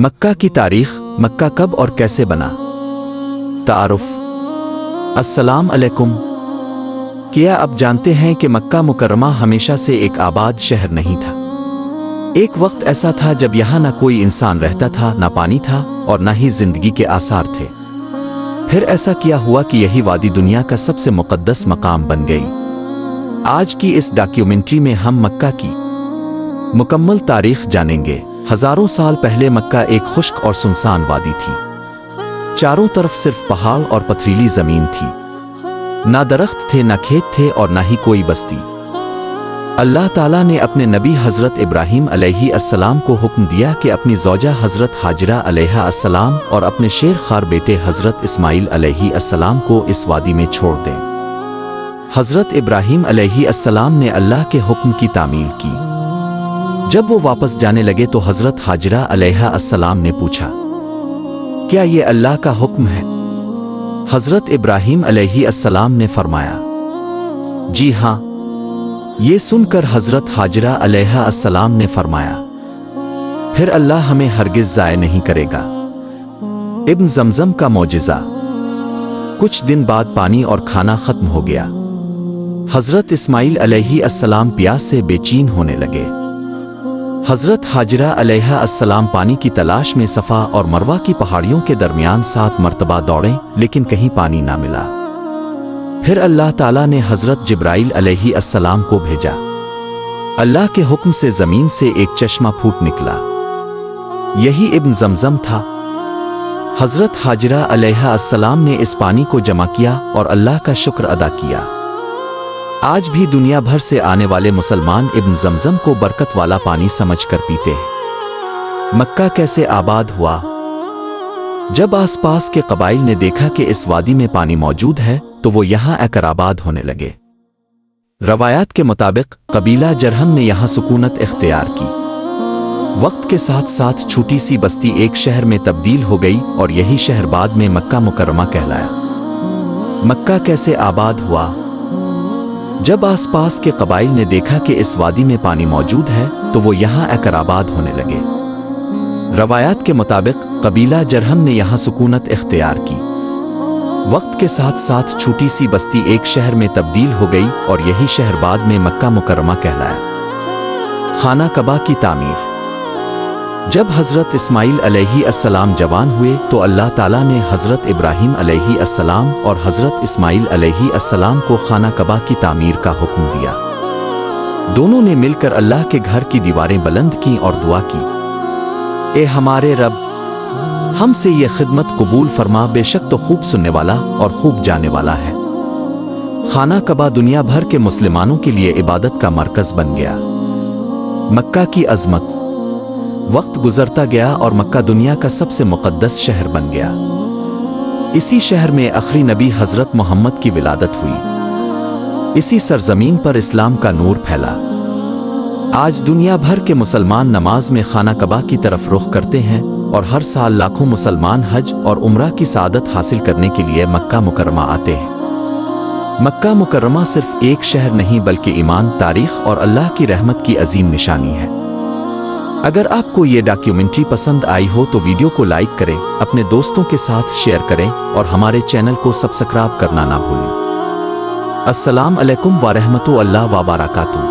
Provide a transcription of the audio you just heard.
مکہ کی تاریخ، مکہ کب اور کیسے بنا؟ تعارف۔ السلام علیکم۔ کیا آپ جانتے ہیں کہ مکہ مکرمہ ہمیشہ سے ایک آباد شہر نہیں تھا؟ ایک وقت ایسا تھا جب یہاں نہ کوئی انسان رہتا تھا، نہ پانی تھا اور نہ ہی زندگی کے آثار تھے۔ پھر ایسا کیا ہوا کہ یہی وادی دنیا کا سب سے مقدس مقام بن گئی۔ آج کی اس ڈاکیومنٹری میں ہم مکہ کی مکمل تاریخ جانیں گے۔ ہزاروں سال پہلے مکہ ایک خشک اور سنسان وادی تھی۔ چاروں طرف صرف پہاڑ اور پتھریلی زمین تھی۔ نہ درخت تھے، نہ کھیت تھے اور نہ ہی کوئی بستی۔ اللہ تعالیٰ نے اپنے نبی حضرت ابراہیم علیہ السلام کو حکم دیا کہ اپنی زوجہ حضرت ہاجرہ علیہ السلام اور اپنے شیر خوار بیٹے حضرت اسماعیل علیہ السلام کو اس وادی میں چھوڑ دیں۔ حضرت ابراہیم علیہ السلام نے اللہ کے حکم کی تعمیل کی۔ جب وہ واپس جانے لگے تو حضرت ہاجرہ علیہ السلام نے پوچھا، کیا یہ اللہ کا حکم ہے؟ حضرت ابراہیم علیہ السلام نے فرمایا، جی ہاں۔ یہ سن کر حضرت ہاجرہ علیہ السلام نے فرمایا، پھر اللہ ہمیں ہرگز ضائع نہیں کرے گا۔ ابن زمزم کا معجزہ۔ کچھ دن بعد پانی اور کھانا ختم ہو گیا۔ حضرت اسماعیل علیہ السلام پیاس سے بے چین ہونے لگے۔ حضرت ہاجرہ علیہ السلام پانی کی تلاش میں صفا اور مروہ کی پہاڑیوں کے درمیان 7 مرتبہ دوڑیں، لیکن کہیں پانی نہ ملا۔ پھر اللہ تعالیٰ نے حضرت جبرائیل علیہ السلام کو بھیجا۔ اللہ کے حکم سے زمین سے ایک چشمہ پھوٹ نکلا۔ یہی ابن زمزم تھا۔ حضرت ہاجرہ علیہ السلام نے اس پانی کو جمع کیا اور اللہ کا شکر ادا کیا۔ آج بھی دنیا بھر سے آنے والے مسلمان ابن زمزم کو برکت والا پانی سمجھ کر پیتے ہیں۔ مکہ کیسے آباد ہوا؟ جب آس پاس کے قبائل نے دیکھا کہ اس وادی میں پانی موجود ہے تو وہ یہاں آ کر آباد ہونے لگے۔ روایات کے مطابق قبیلہ جرہم نے یہاں سکونت اختیار کی۔ وقت کے ساتھ ساتھ چھوٹی سی بستی ایک شہر میں تبدیل ہو گئی اور یہی شہر بعد میں مکہ مکرمہ کہلایا۔ مکہ کیسے آباد ہوا؟ جب آس پاس کے قبائل نے دیکھا کہ اس وادی میں پانی موجود ہے تو وہ یہاں آ کر آباد ہونے لگے۔ روایات کے مطابق قبیلہ جرہم نے یہاں سکونت اختیار کی۔ وقت کے ساتھ ساتھ چھوٹی سی بستی ایک شہر میں تبدیل ہو گئی اور یہی شہر بعد میں مکہ مکرمہ کہلایا۔ خانہ کعبہ کی تعمیر۔ جب حضرت اسماعیل علیہ السلام جوان ہوئے تو اللہ تعالیٰ نے حضرت ابراہیم علیہ السلام اور حضرت اسماعیل علیہ السلام کو خانہ کعبہ کی تعمیر کا حکم دیا۔ دونوں نے مل کر اللہ کے گھر کی دیواریں بلند کیں اور دعا کی، اے ہمارے رب، ہم سے یہ خدمت قبول فرما، بے شک تو خوب سننے والا اور خوب جانے والا ہے۔ خانہ کعبہ دنیا بھر کے مسلمانوں کے لیے عبادت کا مرکز بن گیا۔ مکہ کی عظمت۔ وقت گزرتا گیا اور مکہ دنیا کا سب سے مقدس شہر بن گیا۔ اسی شہر میں آخری نبی حضرت محمد کی ولادت ہوئی۔ اسی سرزمین پر اسلام کا نور پھیلا۔ آج دنیا بھر کے مسلمان نماز میں خانہ کعبہ کی طرف رخ کرتے ہیں اور ہر سال لاکھوں مسلمان حج اور عمرہ کی سعادت حاصل کرنے کے لیے مکہ مکرمہ آتے ہیں۔ مکہ مکرمہ صرف ایک شہر نہیں بلکہ ایمان، تاریخ اور اللہ کی رحمت کی عظیم نشانی ہے۔ اگر آپ کو یہ ڈاکیومنٹری پسند آئی ہو تو ویڈیو کو لائک کریں، اپنے دوستوں کے ساتھ شیئر کریں اور ہمارے چینل کو سبسکرائب کرنا نہ بھولیں۔ السلام علیکم ورحمۃ اللہ وبرکاتہ۔